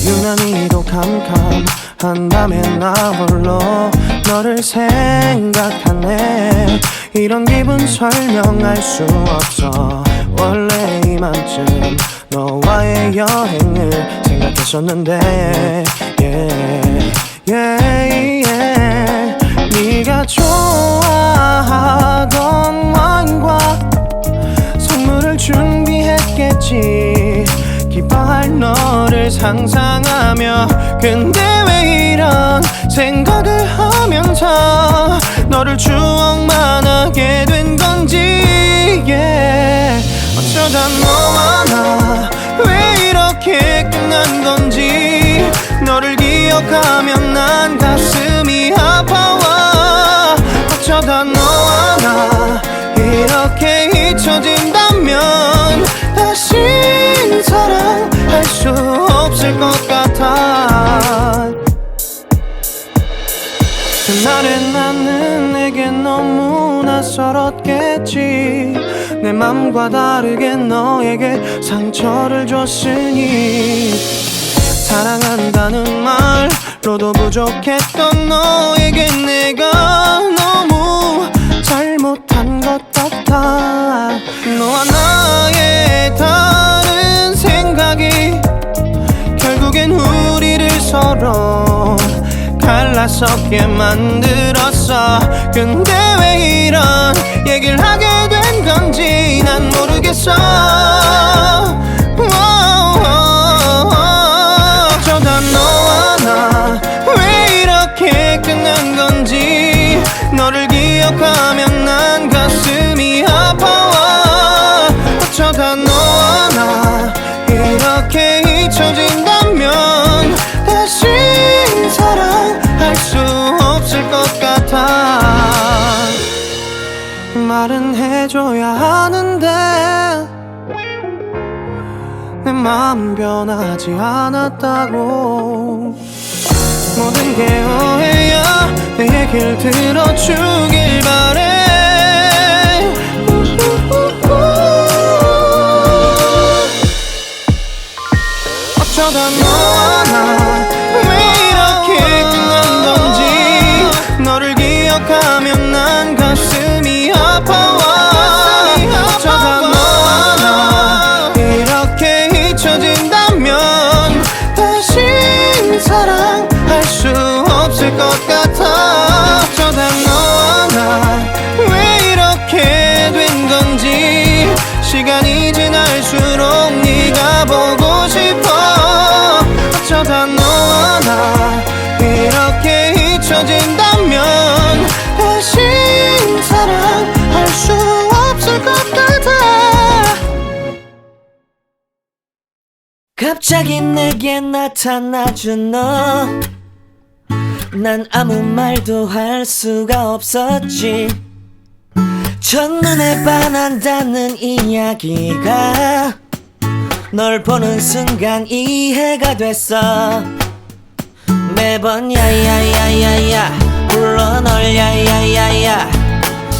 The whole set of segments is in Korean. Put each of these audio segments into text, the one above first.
유난히도 캄캄한 밤에 나 홀로 너를 생각하네. 이런 기분 설명할 수 없어. 원래 이맘쯤 너와의 여행을 생각했었는데 yeah, yeah, yeah. 네가 좋아하던 와인과 선물을 준비했겠지. 기뻐할 너를 상상하며. 근데 왜 이런 생각을 하면서 너를 추억만 하게 된 건지 yeah. 어쩌다 너와 나 왜 이렇게 끝난 건지. 너를 기억하면 난 가슴이 아파와. 어쩌다 너와 나 이렇게 잊혀진다면 다시 사랑할 수 없을 것 같아. 그날의 나는 내게 너무 낯설었겠지. 내 맘과 다르게 너에게 상처를 줬으니. 사랑한다는 말로도 부족했던 너에게 내가 너무 잘못한 것 같아. 너와 나의 다른 생각이 결국엔 우리를 서로 갈라서게 만들었어. 근데 왜 이런 얘기를 하게 된 건지 난 모르겠어. 어쩌다 너와 나 왜 이렇게 끝난 건지. 너를 기억하면 난 가슴이 아파와. 어쩌다 너와 나 이렇게 잊혀진다면 다시 사랑할 수 없을 것 같아. 말은 해줘야 하는데 내 마음 변하지 않았다고. 모든 게 오해야. 내 얘길 들어주길 바래. 어쩌다 너와 나 왜 이렇게 끝난 건지. 너를 기억하면 난 가슴이 아파와. 어쩌다 너와 나 이렇게 잊혀진다면 다시 사랑할 수 없을 것 같아. 어쩌다 너와 나 왜 이렇게 된 건지. 시간이 지날수록 네가 보고 싶어. 어쩌다 너와 나 이렇게 잊혀진다면 다시 사랑할 수 없을 것 같아. 갑자기 내게 나타나준 너. 난 아무 말도 할 수가 없었지. 첫눈에 반한다는 이야기가 널 보는 순간 이해가 됐어. 매번 야야야야야 불러 널 야야야야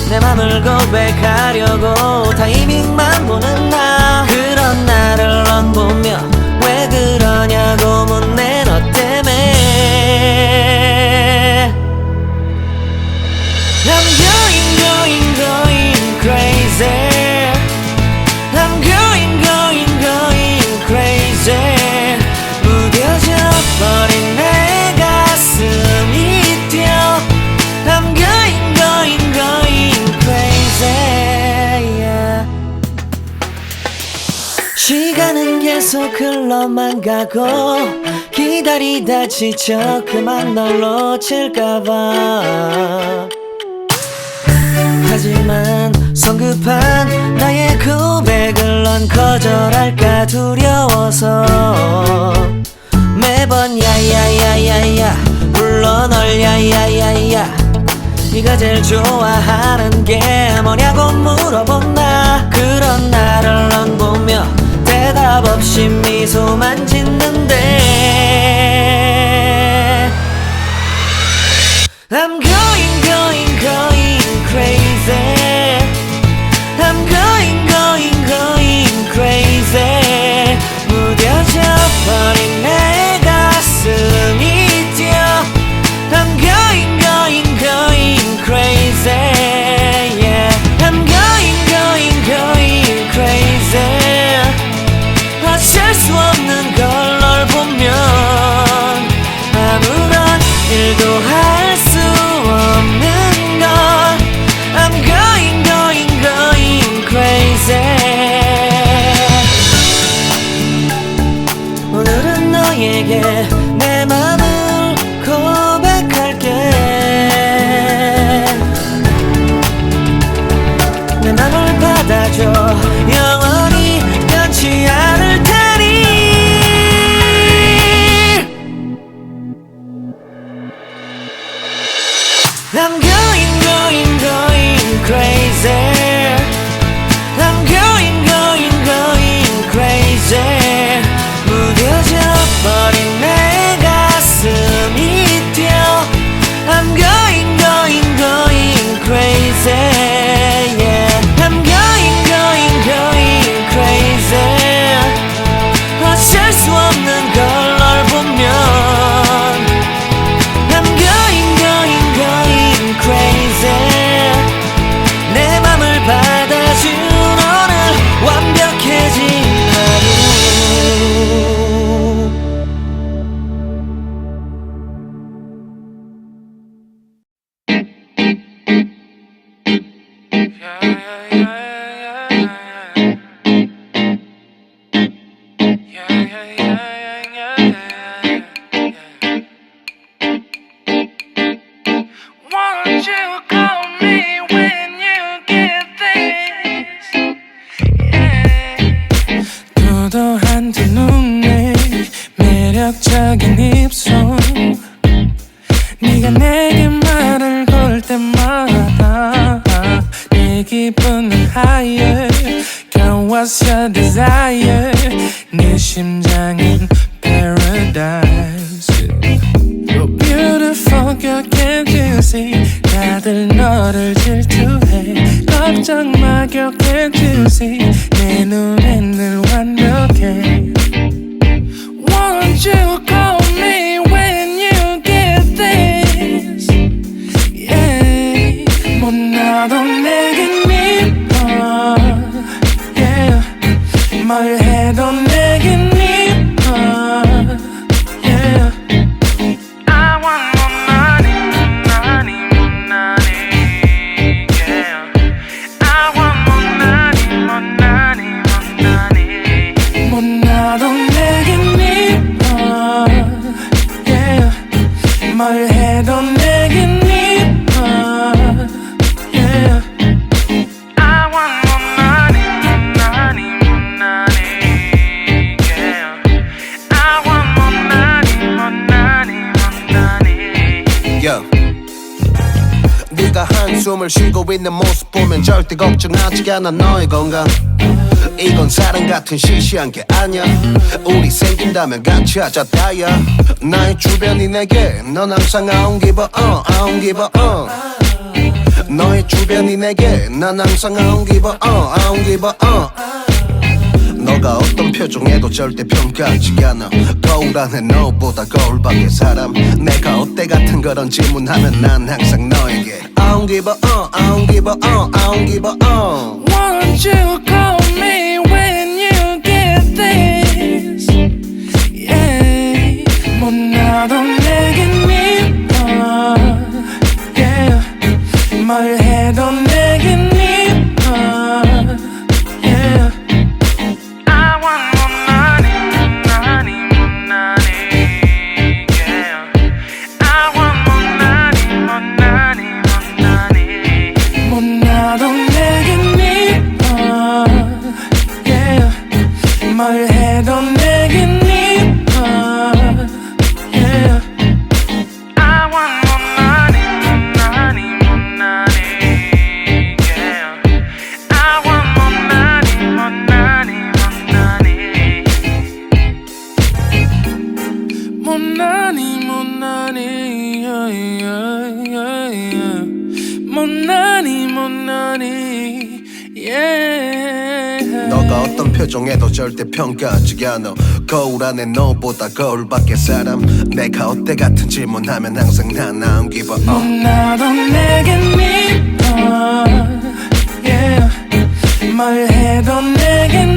내 맘을 고백하려고 타이밍만 보는 나. 그런 나를 넌 보며 왜 그러냐고 묻네 너 때문에. I'm going going going crazy. I'm going going going crazy. 무뎌져 버린 내 가슴이 뛰어. I'm going going going crazy yeah. 시간은 계속 흘러만 가고 기다리다 지쳐 그만 널 놓칠까봐. 하지만 성급한 나의 고백을 넌 거절할까 두려워서 매번 야야야야야 불러 널 야야야야 네가 제일 좋아하는 게 뭐냐고 물어본 나. 그런 나를 넌 보며 대답 없이 미소만 짓는데 I'm going going going crazy. I'm going going going crazy. 무뎌져 버린 내 가슴이 뛰어. I'm going going going crazy yeah. I'm going going going crazy. 어쩔 수 없는 걸 널 보면 아무런 일도 할 수 없는 걸. I'm going going going crazy. 오늘은 너에게 내 맘을 고백할게. 내 맘을 받아줘 영원히 변치 않을 테니. I'm going going going crazy. I'm going going going crazy. 무뎌져 버린 내 가슴이 뛰어. I'm going going going crazy yeah. I'm going going going crazy. 어쩔 수 없는 걸 널 보면 I'm going going going crazy. 내 맘을 받아준 오늘 완벽해진 하루. Won't you call me when you get this? Yeah. 도도한 두 눈에 매력적인 입술. 네가 내게 말을 걸 때마다 내 기분은 higher. Girl, what's your desire? 네 심장은 paradise. You're beautiful, girl, can't you see? 다들 너를 질투해. 걱정 마, girl, can't you see? 내 눈엔 늘 완벽해. Won't you call me when you get this? Yeah. 못나도 내겐 이뻐. Yeah. 뭘 해도 내겐 이뻐. Yeah. I want more money, more money, more money. Yeah. I want more money, more money, more money. 못나도 내겐 이뻐. Yeah. 뭘 해도 내겐 이뻐. Yeah. I want more money, more money, more money. Yeah. I want more money, more money, more money. Yo. 네가 한숨을 쉬고 있는 모습 보면 절대 걱정하지 않아 너의 건강. 이건 사랑 같은 시시한 게 아니야. 우리 생긴다면 같이 하자 다야. 나의 주변이 내게 넌 항상 I don't give a I don't give a 너의 주변이 내게 난 항상 I don't give a I don't give a 너가 어떤 표정에도 절대 평가하지 않아. 거울 안에 너보다 거울 밖의 사람. 내가 어때 같은 그런 질문하면 난 항상 너에게 I don't give a I don't give a I don't give a Won't you call me when you get this? Yeah. 못나도 내겐 미워. Yeah. 뭘 해도 내겐 미워. Yeah. I want more money, money, more money. Yeah. I want more money, more money, more money. 못나도 내겐 미워. Yeah. 뭘 해도 내겐 미워. Yeah. I want more money, more money, more money. Yeah. I want more money, more money, more money. More money, more money, yeah, yeah, yeah, yeah. More money, more money, yeah. 너가 어떤 표정에도 절대 평가하지 않아. 거울 안에 너보다 거울 밖의 사람. 내가 어때 같은 질문하면 항상 난 I don't give a 못나도 내겐 미워. Yeah. 뭘 해도 내겐